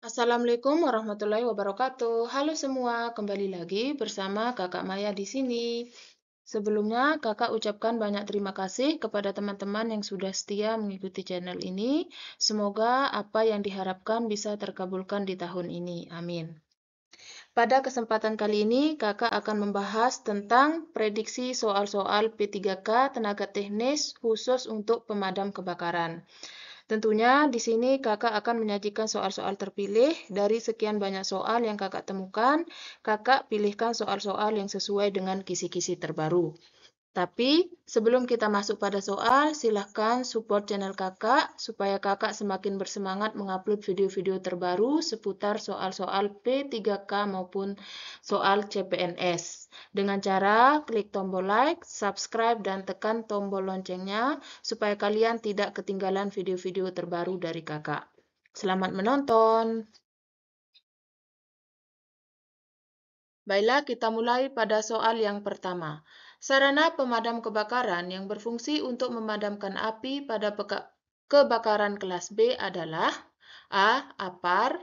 Assalamualaikum warahmatullahi wabarakatuh. Halo semua, kembali lagi bersama Kakak Maya di sini. Sebelumnya, Kakak ucapkan banyak terima kasih kepada teman-teman yang sudah setia mengikuti channel ini. Semoga apa yang diharapkan bisa terkabulkan di tahun ini. Amin. Pada kesempatan kali ini, Kakak akan membahas tentang prediksi soal-soal P3K tenaga teknis khusus untuk pemadam kebakaran. Tentunya di sini Kakak akan menyajikan soal-soal terpilih dari sekian banyak soal yang Kakak temukan. Kakak pilihkan soal-soal yang sesuai dengan kisi-kisi terbaru. Tapi sebelum kita masuk pada soal, silahkan support channel Kakak supaya Kakak semakin bersemangat mengupload video-video terbaru seputar soal-soal P3K maupun soal CPNS. Dengan cara klik tombol like, subscribe, dan tekan tombol loncengnya supaya kalian tidak ketinggalan video-video terbaru dari Kakak. Selamat menonton! Baiklah, kita mulai pada soal yang pertama. Sarana pemadam kebakaran yang berfungsi untuk memadamkan api pada kebakaran kelas B adalah A. Apar,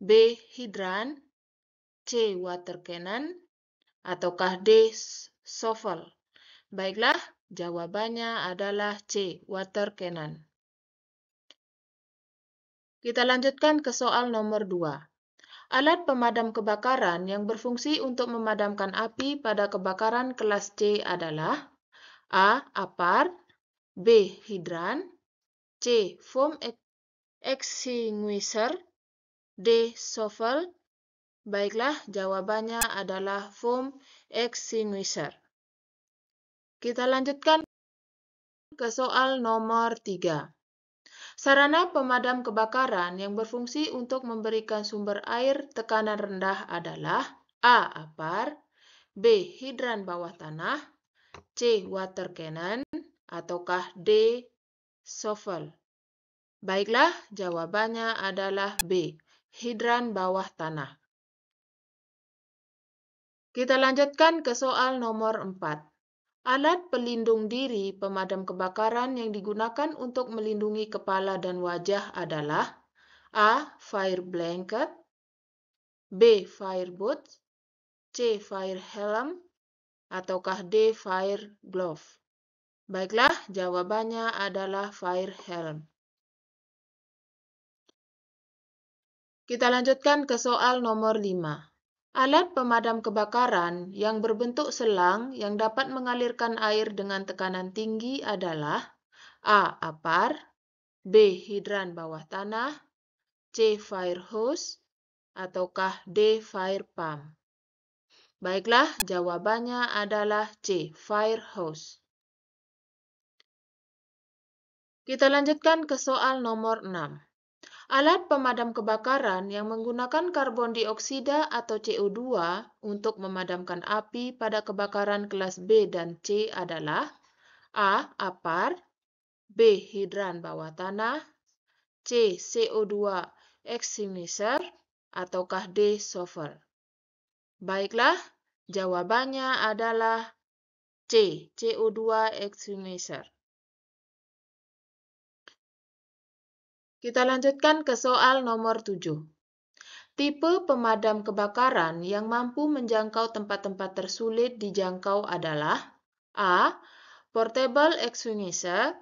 B. Hidran, C. Water cannon, ataukah D. Shovel? Baiklah, jawabannya adalah C. Water cannon. Kita lanjutkan ke soal nomor 2. Alat pemadam kebakaran yang berfungsi untuk memadamkan api pada kebakaran kelas C adalah A. Apar, B. Hidran, C. Foam extinguisher, D. Shovel. Baiklah, jawabannya adalah foam extinguisher. Kita lanjutkan ke soal nomor 3. Sarana pemadam kebakaran yang berfungsi untuk memberikan sumber air tekanan rendah adalah A. Apar, B. Hidran bawah tanah, C. Water cannon, ataukah D. Shovel? Baiklah, jawabannya adalah B. Hidran bawah tanah. Kita lanjutkan ke soal nomor 4. Alat pelindung diri pemadam kebakaran yang digunakan untuk melindungi kepala dan wajah adalah A. Fire blanket, B. Fire boots, C. Fire helm, ataukah D. Fire glove? Baiklah, jawabannya adalah fire helm. Kita lanjutkan ke soal nomor 5. Alat pemadam kebakaran yang berbentuk selang yang dapat mengalirkan air dengan tekanan tinggi adalah A. Apar, B. Hidran bawah tanah, C. Fire hose, ataukah D. Fire pump? Baiklah, jawabannya adalah C. Fire hose. Kita lanjutkan ke soal nomor 6. Alat pemadam kebakaran yang menggunakan karbon dioksida atau CO2 untuk memadamkan api pada kebakaran kelas B dan C adalah A. Apar, B. Hidran bawah tanah, C. CO2 extinguisher, ataukah D. Shovel? Baiklah, jawabannya adalah C. CO2 extinguisher. Kita lanjutkan ke soal nomor 7. Tipe pemadam kebakaran yang mampu menjangkau tempat-tempat tersulit dijangkau adalah A. Portable extinguisher,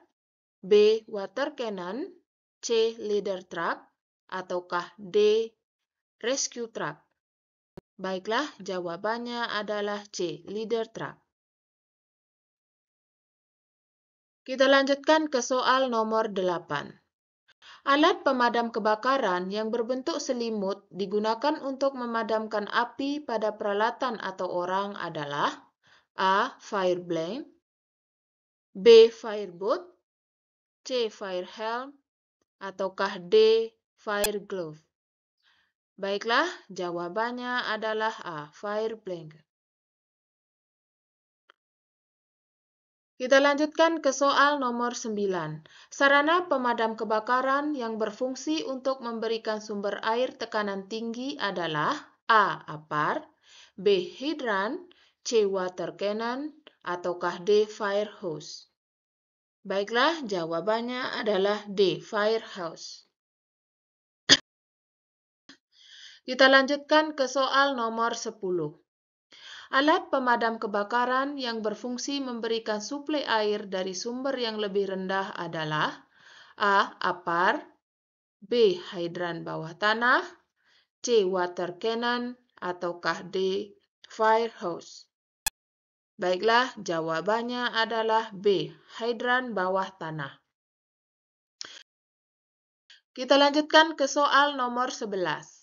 B. Water cannon, C. Ladder truck, ataukah D. Rescue truck? Baiklah, jawabannya adalah C. Ladder truck. Kita lanjutkan ke soal nomor 8. Alat pemadam kebakaran yang berbentuk selimut digunakan untuk memadamkan api pada peralatan atau orang adalah A. Fire blank, B. Fire boot, C. Fire helm, ataukah D. Fire glove? Baiklah, jawabannya adalah A. Fire blanket. Kita lanjutkan ke soal nomor 9. Sarana pemadam kebakaran yang berfungsi untuk memberikan sumber air tekanan tinggi adalah A. Apar, B. Hidran, C. Water cannon, ataukah D. Fire hose? Baiklah, jawabannya adalah D. Fire hose. Kita lanjutkan ke soal nomor 10. Alat pemadam kebakaran yang berfungsi memberikan suplai air dari sumber yang lebih rendah adalah A. Apar, B. Hidran bawah tanah, C. Water cannon, ataukah D. Fire hose. Baiklah, jawabannya adalah B. Hidran bawah tanah. Kita lanjutkan ke soal nomor 11.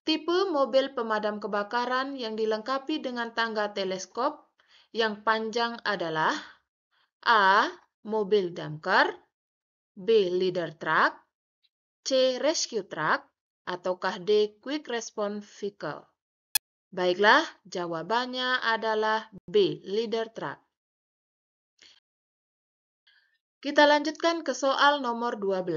Tipe mobil pemadam kebakaran yang dilengkapi dengan tangga teleskop yang panjang adalah A. Mobil damkar, B. Leader truck, C. Rescue truck, ataukah D. Quick response vehicle. Baiklah, jawabannya adalah B. Leader truck. Kita lanjutkan ke soal nomor 12.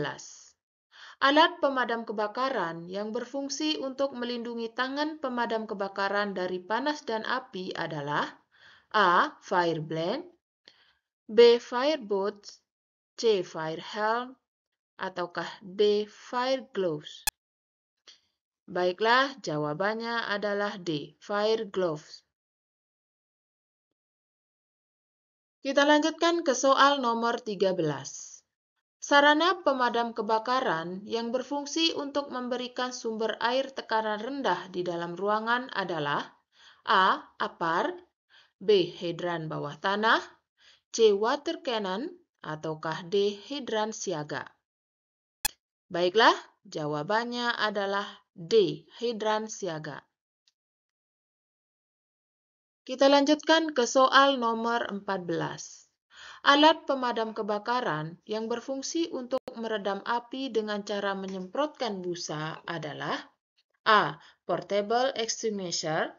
Alat pemadam kebakaran yang berfungsi untuk melindungi tangan pemadam kebakaran dari panas dan api adalah A. Fire blade, B. Fire boots, C. Fire helm, ataukah D. Fire gloves. Baiklah, jawabannya adalah D. Fire gloves. Kita lanjutkan ke soal nomor 13. Sarana pemadam kebakaran yang berfungsi untuk memberikan sumber air tekanan rendah di dalam ruangan adalah A. Apar, B. Hidran bawah tanah, C. Water cannon, ataukah D. Hidran siaga. Baiklah, jawabannya adalah D. Hidran siaga. Kita lanjutkan ke soal nomor 14. Alat pemadam kebakaran yang berfungsi untuk meredam api dengan cara menyemprotkan busa adalah A. Portable extinguisher,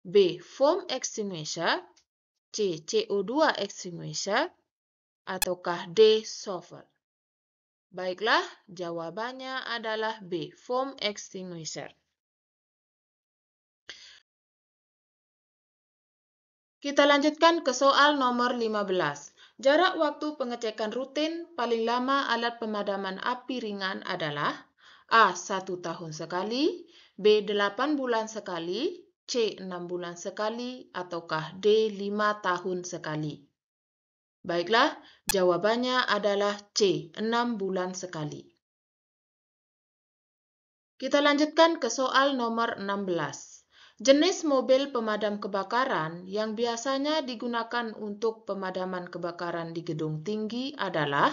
B. Foam extinguisher, C. CO2 extinguisher, ataukah D. Shovel. Baiklah, jawabannya adalah B. Foam extinguisher. Kita lanjutkan ke soal nomor 15. Jarak waktu pengecekan rutin paling lama alat pemadaman api ringan adalah A. 1 tahun sekali, B. 8 bulan sekali, C. 6 bulan sekali, ataukah D. 5 tahun sekali. Baiklah, jawabannya adalah C. 6 bulan sekali. Kita lanjutkan ke soal nomor 16. Jenis mobil pemadam kebakaran yang biasanya digunakan untuk pemadaman kebakaran di gedung tinggi adalah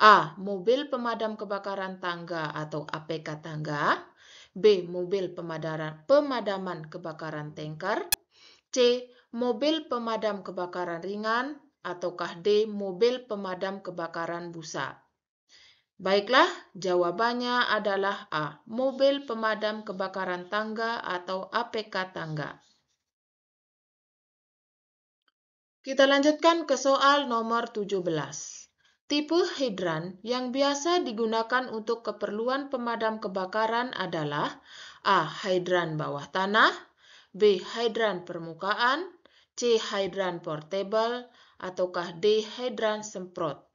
A. Mobil pemadam kebakaran tangga atau APK tangga, B. Mobil pemadaman kebakaran tanker, C. Mobil pemadam kebakaran ringan, ataukah D. Mobil pemadam kebakaran busa. Baiklah, jawabannya adalah A. Mobil pemadam kebakaran tangga atau APK tangga. Kita lanjutkan ke soal nomor 17. Tipe hidran yang biasa digunakan untuk keperluan pemadam kebakaran adalah A. Hidran bawah tanah, B. Hidran permukaan, C. Hidran portable, ataukah D. Hidran semprot.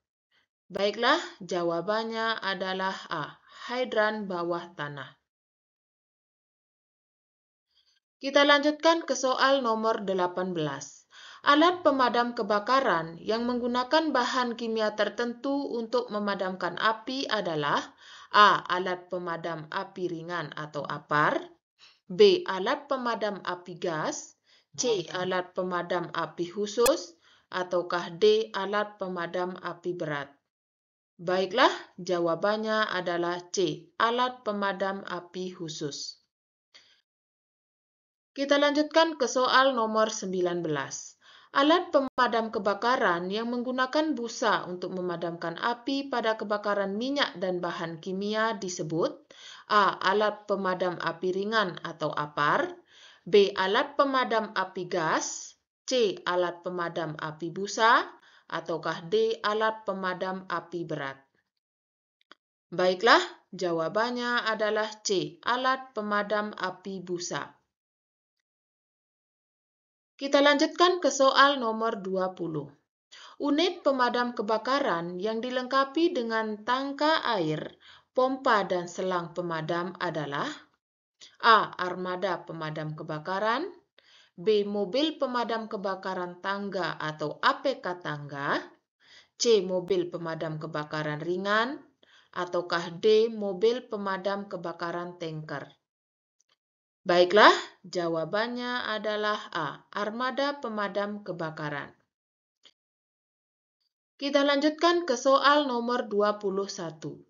Baiklah, jawabannya adalah A. Hidran bawah tanah. Kita lanjutkan ke soal nomor 18. Alat pemadam kebakaran yang menggunakan bahan kimia tertentu untuk memadamkan api adalah A. Alat pemadam api ringan atau APAR, B. Alat pemadam api gas, C. Alat pemadam api khusus, ataukah D. Alat pemadam api berat. Baiklah, jawabannya adalah C. Alat pemadam api khusus. Kita lanjutkan ke soal nomor 19. Alat pemadam kebakaran yang menggunakan busa untuk memadamkan api pada kebakaran minyak dan bahan kimia disebut A. Alat pemadam api ringan atau APAR, B. Alat pemadam api gas, C. Alat pemadam api busa, ataukah D. Alat pemadam api berat. Baiklah, jawabannya adalah C. Alat pemadam api busa. Kita lanjutkan ke soal nomor 20. Unit pemadam kebakaran yang dilengkapi dengan tangka air, pompa dan selang pemadam adalah A. Armada pemadam kebakaran. B. Mobil pemadam kebakaran tangga atau APK tangga. C. Mobil pemadam kebakaran ringan. Ataukah D. Mobil pemadam kebakaran tanker? Baiklah, jawabannya adalah A. Armada pemadam kebakaran. Kita lanjutkan ke soal nomor 21.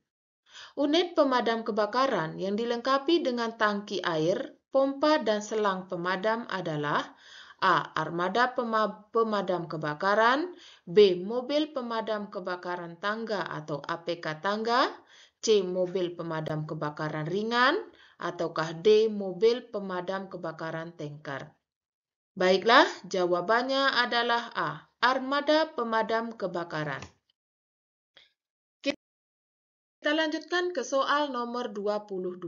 Unit pemadam kebakaran yang dilengkapi dengan tangki air, pompa, dan selang pemadam adalah A. Armada pemadam kebakaran. B. Mobil pemadam kebakaran tangga atau APK tangga. C. Mobil pemadam kebakaran ringan. Ataukah D. Mobil pemadam kebakaran tanker? Baiklah, jawabannya adalah A. Armada pemadam kebakaran. Kita lanjutkan ke soal nomor 22.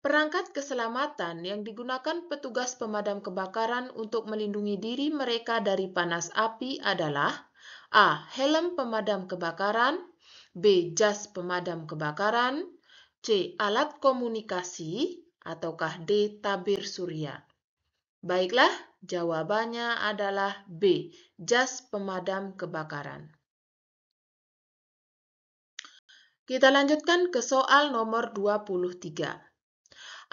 Perangkat keselamatan yang digunakan petugas pemadam kebakaran untuk melindungi diri mereka dari panas api adalah A. Helm pemadam kebakaran. B. Jas pemadam kebakaran. C. Alat komunikasi. Ataukah D. Tabir surya? Baiklah, jawabannya adalah B. Jas pemadam kebakaran. Kita lanjutkan ke soal nomor 23.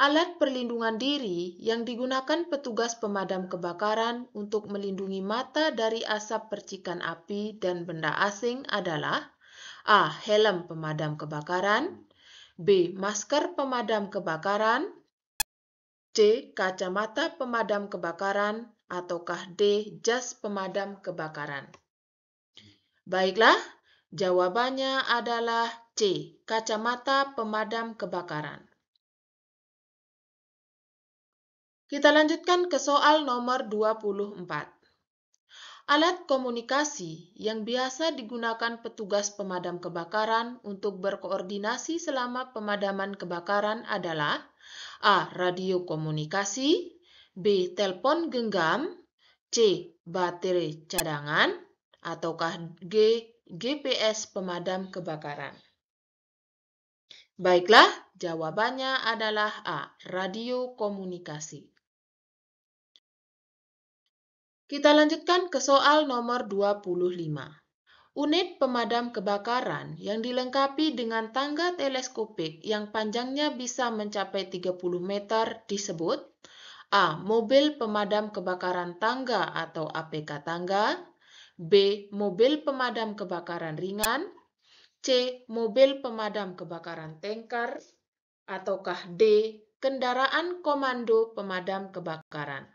Alat perlindungan diri yang digunakan petugas pemadam kebakaran untuk melindungi mata dari asap percikan api dan benda asing adalah A. Helm pemadam kebakaran. B. Masker pemadam kebakaran. C. Kacamata pemadam kebakaran. Ataukah D. Jas pemadam kebakaran? Baiklah, jawabannya adalah C. Kacamata pemadam kebakaran. Kita lanjutkan ke soal nomor 24. Alat komunikasi yang biasa digunakan petugas pemadam kebakaran untuk berkoordinasi selama pemadaman kebakaran adalah A. Radio komunikasi. B. Telepon genggam. C. Baterai cadangan. Ataukah G. GPS pemadam kebakaran? Baiklah, jawabannya adalah A. Radio komunikasi. Kita lanjutkan ke soal nomor 25. Unit pemadam kebakaran yang dilengkapi dengan tangga teleskopik yang panjangnya bisa mencapai 30 meter disebut A. Mobil pemadam kebakaran tangga atau APK tangga. B. Mobil pemadam kebakaran ringan. C. Mobil pemadam kebakaran tanker. Ataukah D. Kendaraan komando pemadam kebakaran?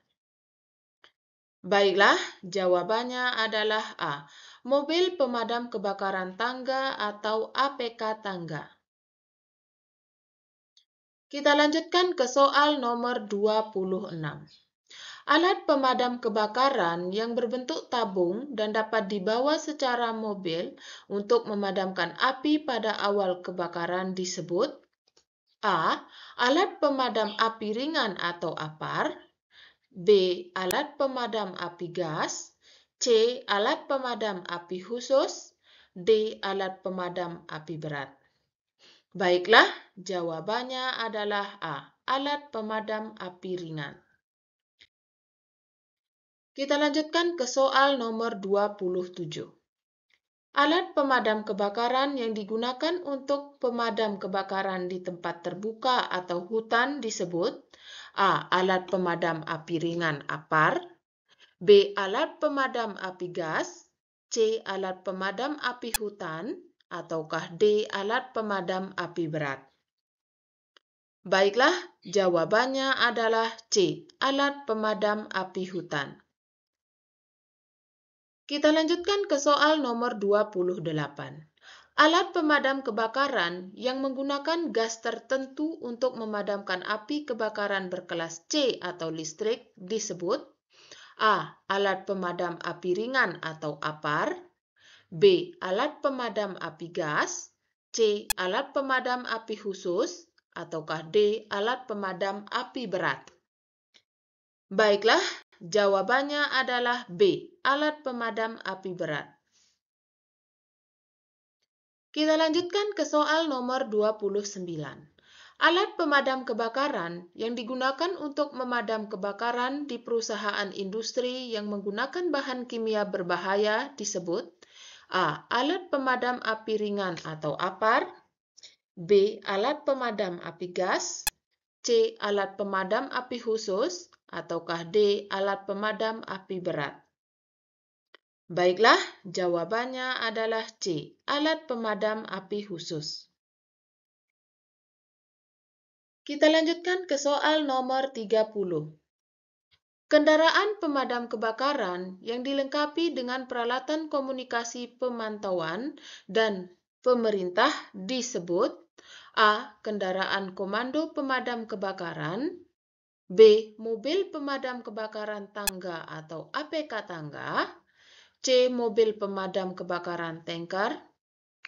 Baiklah, jawabannya adalah A. Mobil pemadam kebakaran tangga atau APK tangga. Kita lanjutkan ke soal nomor 26. Alat pemadam kebakaran yang berbentuk tabung dan dapat dibawa secara mobil untuk memadamkan api pada awal kebakaran disebut A. Alat pemadam api ringan atau APAR. B. Alat pemadam api gas. C. Alat pemadam api khusus. D. Alat pemadam api berat. Baiklah, jawabannya adalah A. Alat pemadam api ringan. Kita lanjutkan ke soal nomor 27. Alat pemadam kebakaran yang digunakan untuk pemadam kebakaran di tempat terbuka atau hutan disebut A. Alat pemadam api ringan APAR. B. Alat pemadam api gas. C. Alat pemadam api hutan. Ataukah D. Alat pemadam api berat? Baiklah, jawabannya adalah C. Alat pemadam api hutan. Kita lanjutkan ke soal nomor 28. Alat pemadam kebakaran yang menggunakan gas tertentu untuk memadamkan api kebakaran berkelas C atau listrik disebut A. Alat pemadam api ringan atau APAR. B. Alat pemadam api gas. C. Alat pemadam api khusus. Ataukah D. Alat pemadam api berat? Baiklah, jawabannya adalah B. Alat pemadam api berat. Kita lanjutkan ke soal nomor 29. Alat pemadam kebakaran yang digunakan untuk memadam kebakaran di perusahaan industri yang menggunakan bahan kimia berbahaya disebut A. Alat pemadam api ringan atau APAR, B. Alat pemadam api gas, C. Alat pemadam api khusus, ataukah D. Alat pemadam api berat. Baiklah, jawabannya adalah C. Alat pemadam api khusus. Kita lanjutkan ke soal nomor 30. Kendaraan pemadam kebakaran yang dilengkapi dengan peralatan komunikasi pemantauan dan pemerintah disebut A. Kendaraan komando pemadam kebakaran, B. Mobil pemadam kebakaran tangga atau APK tangga, C. Mobil pemadam kebakaran tanker,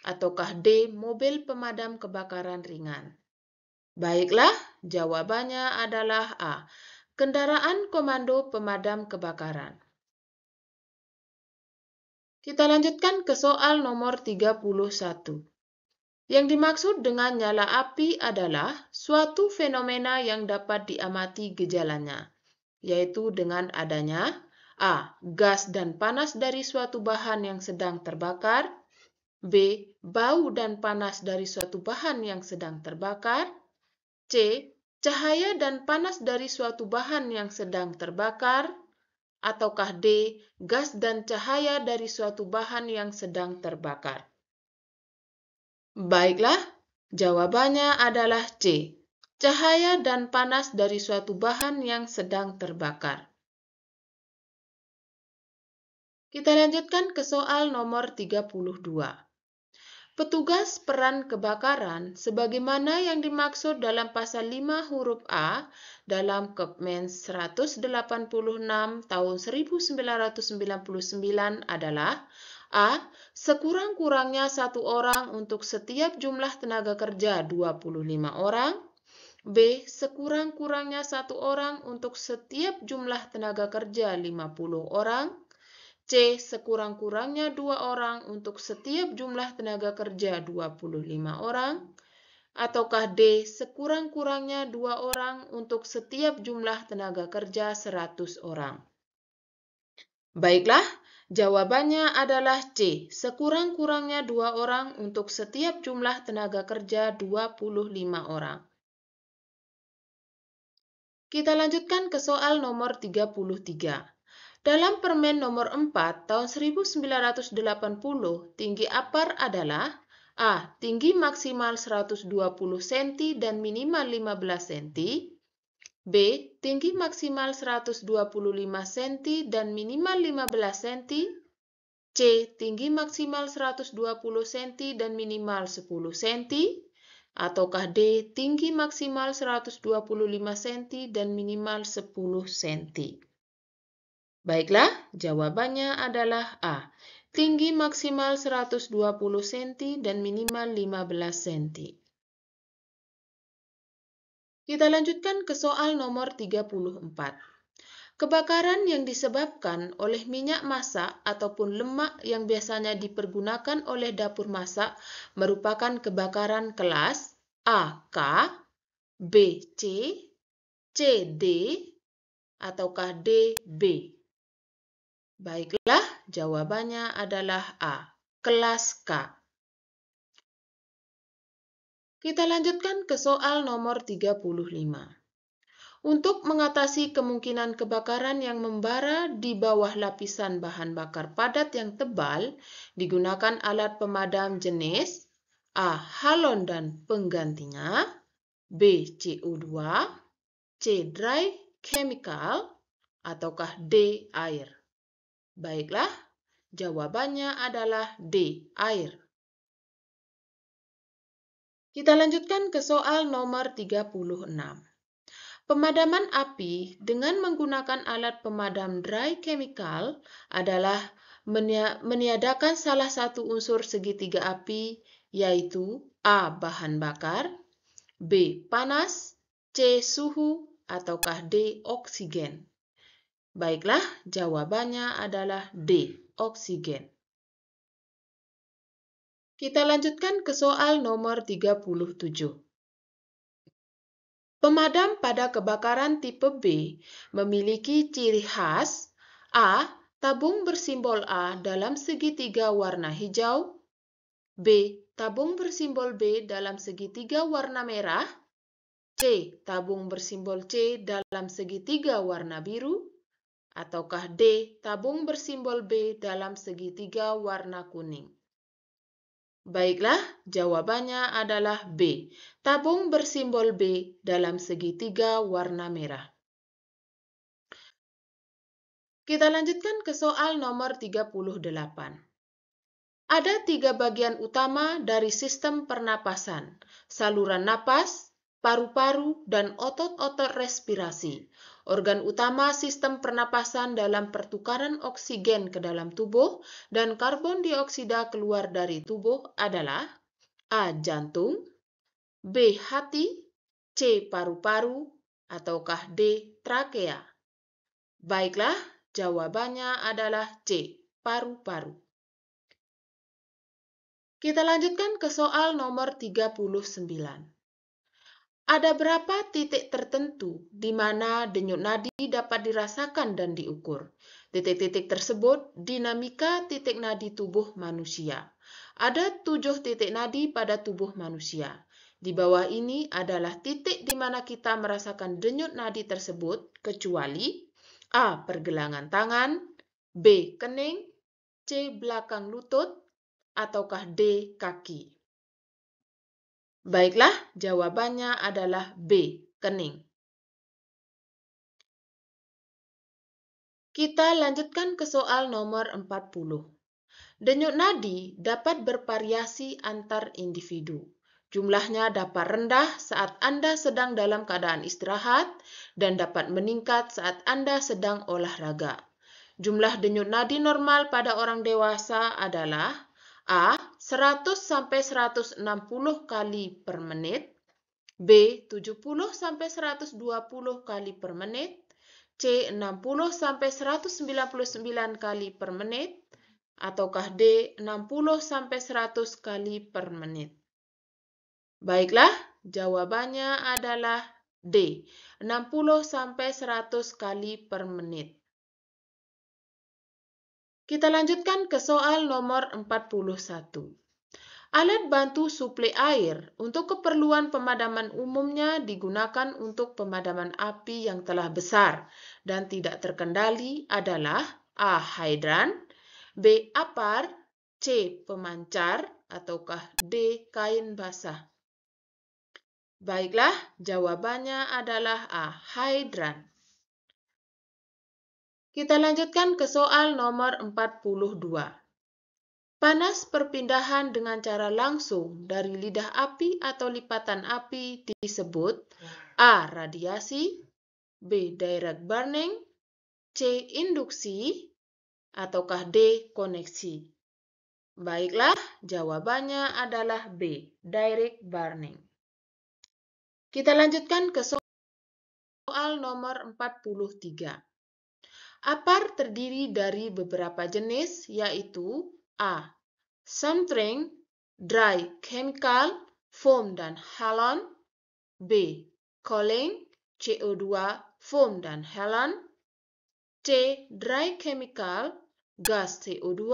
ataukah D. Mobil pemadam kebakaran ringan. Baiklah, jawabannya adalah A. Kendaraan komando pemadam kebakaran. Kita lanjutkan ke soal nomor 31. Yang dimaksud dengan nyala api adalah suatu fenomena yang dapat diamati gejalanya, yaitu dengan adanya A. Gas dan panas dari suatu bahan yang sedang terbakar, B. Bau dan panas dari suatu bahan yang sedang terbakar, C. Cahaya dan panas dari suatu bahan yang sedang terbakar, ataukah D. Gas dan cahaya dari suatu bahan yang sedang terbakar. Baiklah, jawabannya adalah C. Cahaya dan panas dari suatu bahan yang sedang terbakar. Kita lanjutkan ke soal nomor 32. Petugas peran kebakaran sebagaimana yang dimaksud dalam pasal 5 huruf A dalam Kepmen 186 tahun 1999 adalah A. Sekurang-kurangnya 1 orang untuk setiap jumlah tenaga kerja 25 orang, B. Sekurang-kurangnya 1 orang untuk setiap jumlah tenaga kerja 50 orang, C. Sekurang-kurangnya 2 orang untuk setiap jumlah tenaga kerja 25 orang, ataukah D. Sekurang-kurangnya 2 orang untuk setiap jumlah tenaga kerja 100 orang. Baiklah, jawabannya adalah C. Sekurang-kurangnya 2 orang untuk setiap jumlah tenaga kerja 25 orang. Kita lanjutkan ke soal nomor 33. Dalam Permen nomor 4 tahun 1980, tinggi APAR adalah A. Tinggi maksimal 120 cm dan minimal 15 cm, B. Tinggi maksimal 125 cm dan minimal 15 cm, C. Tinggi maksimal 120 cm dan minimal 10 cm, ataukah D. Tinggi maksimal 125 cm dan minimal 10 cm. Baiklah, jawabannya adalah A. Tinggi maksimal 120 cm dan minimal 15 cm. Kita lanjutkan ke soal nomor 34. Kebakaran yang disebabkan oleh minyak masak ataupun lemak yang biasanya dipergunakan oleh dapur masak merupakan kebakaran kelas A. K, B. C, C. D, ataukah D. B. Baiklah, jawabannya adalah A. Kelas K. Kita lanjutkan ke soal nomor 35. Untuk mengatasi kemungkinan kebakaran yang membara di bawah lapisan bahan bakar padat yang tebal, digunakan alat pemadam jenis A. Halon dan penggantinya, B. CO2, C. Dry chemical, ataukah D. Air. Baiklah, jawabannya adalah D. Air. Kita lanjutkan ke soal nomor 36. Pemadaman api dengan menggunakan alat pemadam dry chemical adalah meniadakan salah satu unsur segitiga api, yaitu A. Bahan bakar, B. Panas, C. Suhu, ataukah D. Oksigen. Baiklah, jawabannya adalah D. Oksigen. Kita lanjutkan ke soal nomor 37. Pemadam pada kebakaran tipe B memiliki ciri khas A. Tabung bersimbol A dalam segitiga warna hijau, B. Tabung bersimbol B dalam segitiga warna merah, C. Tabung bersimbol C dalam segitiga warna biru, ataukah D. Tabung bersimbol B dalam segitiga warna kuning. Baiklah, jawabannya adalah B. Tabung bersimbol B dalam segitiga warna merah. Kita lanjutkan ke soal nomor 38. Ada 3 bagian utama dari sistem pernapasan: saluran napas, paru-paru, dan otot-otot respirasi. Organ utama sistem pernapasan dalam pertukaran oksigen ke dalam tubuh dan karbon dioksida keluar dari tubuh adalah A. Jantung, B. Hati, C. Paru-paru, ataukah D. Trakea. Baiklah, jawabannya adalah C. Paru-paru. Kita lanjutkan ke soal nomor 39. Ada berapa titik tertentu di mana denyut nadi dapat dirasakan dan diukur? Titik-titik tersebut dinamika titik nadi tubuh manusia. Ada 7 titik nadi pada tubuh manusia. Di bawah ini adalah titik di mana kita merasakan denyut nadi tersebut, kecuali A. Pergelangan tangan, B. Kening, C. Belakang lutut, ataukah D. Kaki. Baiklah, jawabannya adalah B. Kening. Kita lanjutkan ke soal nomor 40. Denyut nadi dapat bervariasi antar individu. Jumlahnya dapat rendah saat Anda sedang dalam keadaan istirahat dan dapat meningkat saat Anda sedang olahraga. Jumlah denyut nadi normal pada orang dewasa adalah A. 100-160 kali per menit, B. 70-120 kali per menit, C. 60-199 kali per menit, ataukah D. 60-100 kali per menit. Baiklah, jawabannya adalah D. 60-100 kali per menit. Kita lanjutkan ke soal nomor 41. Alat bantu suplai air untuk keperluan pemadaman umumnya digunakan untuk pemadaman api yang telah besar dan tidak terkendali adalah A. Hidran, B. Apar, C. Pemancar, ataukah D. Kain basah. Baiklah, jawabannya adalah A. Hidran. Kita lanjutkan ke soal nomor 42. Panas perpindahan dengan cara langsung dari lidah api atau lipatan api disebut A. Radiasi, B. Direct burning, C. Induksi, ataukah D. Koneksi. Baiklah, jawabannya adalah B. Direct burning. Kita lanjutkan ke soal nomor 43. Apar terdiri dari beberapa jenis, yaitu A. Something, dry chemical, foam dan halon, B. Cooling, CO2, foam dan halon, C. Dry chemical, gas CO2,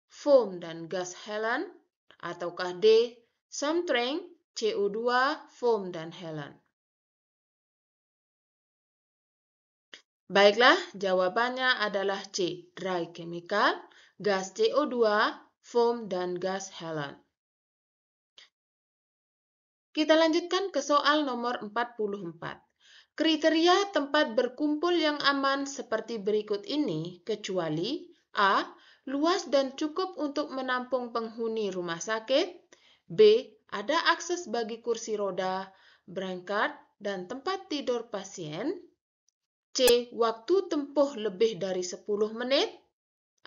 foam dan gas halon, ataukah D. Something, CO2, foam dan halon. Baiklah, jawabannya adalah C. Dry chemical, gas CO2, foam, dan gas halon. Kita lanjutkan ke soal nomor 44. Kriteria tempat berkumpul yang aman seperti berikut ini, kecuali A. Luas dan cukup untuk menampung penghuni rumah sakit, B. Ada akses bagi kursi roda, brancard, dan tempat tidur pasien, C. Waktu tempuh lebih dari 10 menit,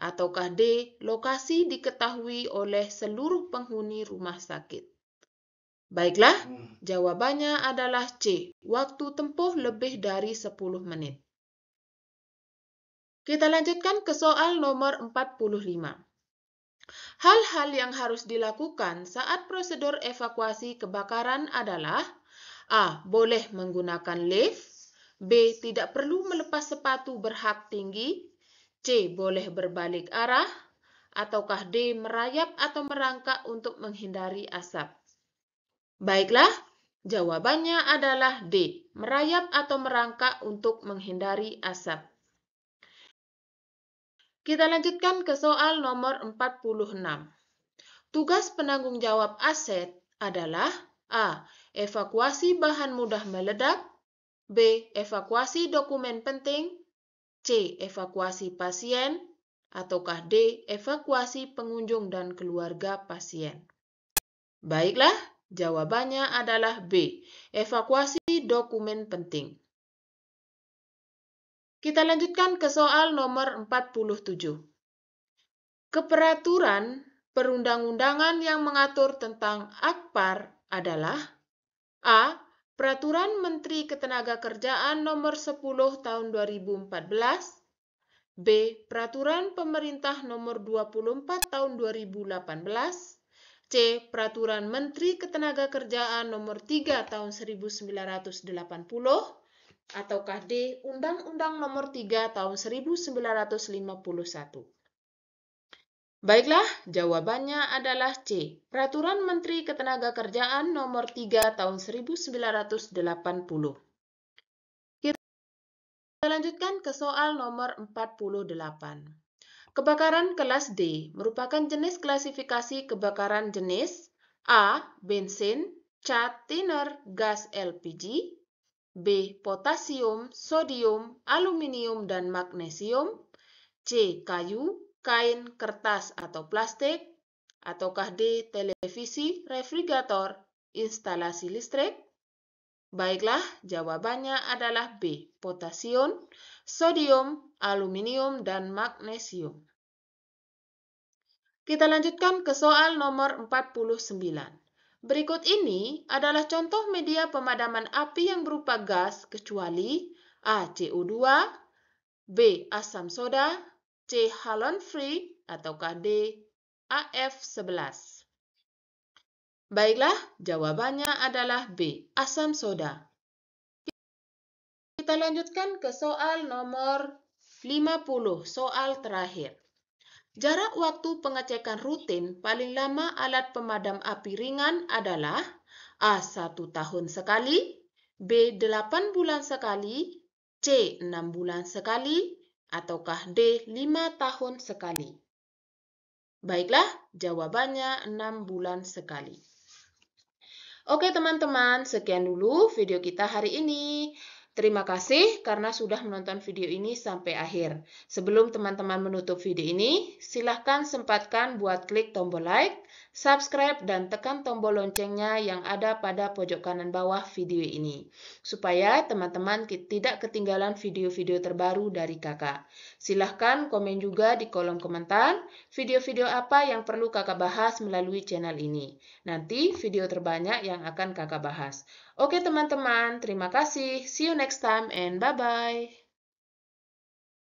ataukah D. Lokasi diketahui oleh seluruh penghuni rumah sakit. Baiklah, jawabannya adalah C. Waktu tempuh lebih dari 10 menit. Kita lanjutkan ke soal nomor 45. Hal-hal yang harus dilakukan saat prosedur evakuasi kebakaran adalah A. Boleh menggunakan lift. B. Tidak perlu melepas sepatu berhak tinggi. C. Boleh berbalik arah. Ataukah D. Merayap atau merangkak untuk menghindari asap? Baiklah, jawabannya adalah D. Merayap atau merangkak untuk menghindari asap. Kita lanjutkan ke soal nomor 46. Tugas penanggung jawab aset adalah A. Evakuasi bahan mudah meledak. B. Evakuasi dokumen penting. C. Evakuasi pasien. Ataukah D. Evakuasi pengunjung dan keluarga pasien? Baiklah, jawabannya adalah B. Evakuasi dokumen penting. Kita lanjutkan ke soal nomor 47. Keperaturan perundang-undangan yang mengatur tentang Akpar adalah A. Peraturan Menteri Ketenagakerjaan Nomor 10 Tahun 2014. B. Peraturan Pemerintah Nomor 24 Tahun 2018. C. Peraturan Menteri Ketenagakerjaan Nomor 3 Tahun 1980. Ataukah D. Undang-Undang Nomor 3 Tahun 1951. Baiklah, jawabannya adalah C. Peraturan Menteri Ketenagakerjaan Nomor 3 Tahun 1980. Kita lanjutkan ke soal nomor 48. Kebakaran kelas D merupakan jenis klasifikasi kebakaran jenis A. Bensin, cat, thinner, gas LPG. B. Potasium, sodium, aluminium, dan magnesium. C. Kayu, kain, kertas, atau plastik. Ataukah D. Televisi, refrigerator, instalasi listrik? Baiklah, jawabannya adalah B. Potasium, sodium, aluminium, dan magnesium. Kita lanjutkan ke soal nomor 49. Berikut ini adalah contoh media pemadaman api yang berupa gas kecuali A. CO2, B. Asam soda, C. halon free, ataukah D. AF11. Baiklah, jawabannya adalah B. Asam soda. Kita lanjutkan ke soal nomor 50, soal terakhir. Jarak waktu pengecekan rutin paling lama alat pemadam api ringan adalah A. 1 tahun sekali, B. 8 bulan sekali, C. 6 bulan sekali, ataukah D. 5 tahun sekali? Baiklah, jawabannya 6 bulan sekali. Oke teman-teman, sekian dulu video kita hari ini. Terima kasih karena sudah menonton video ini sampai akhir. Sebelum teman-teman menutup video ini, silahkan sempatkan buat klik tombol like, subscribe, dan tekan tombol loncengnya yang ada pada pojok kanan bawah video ini. Supaya teman-teman tidak ketinggalan video-video terbaru dari kakak. Silahkan komen juga di kolom komentar video-video apa yang perlu kakak bahas melalui channel ini. Nanti video terbanyak yang akan kakak bahas. Oke teman-teman, terima kasih. See you next time and bye-bye.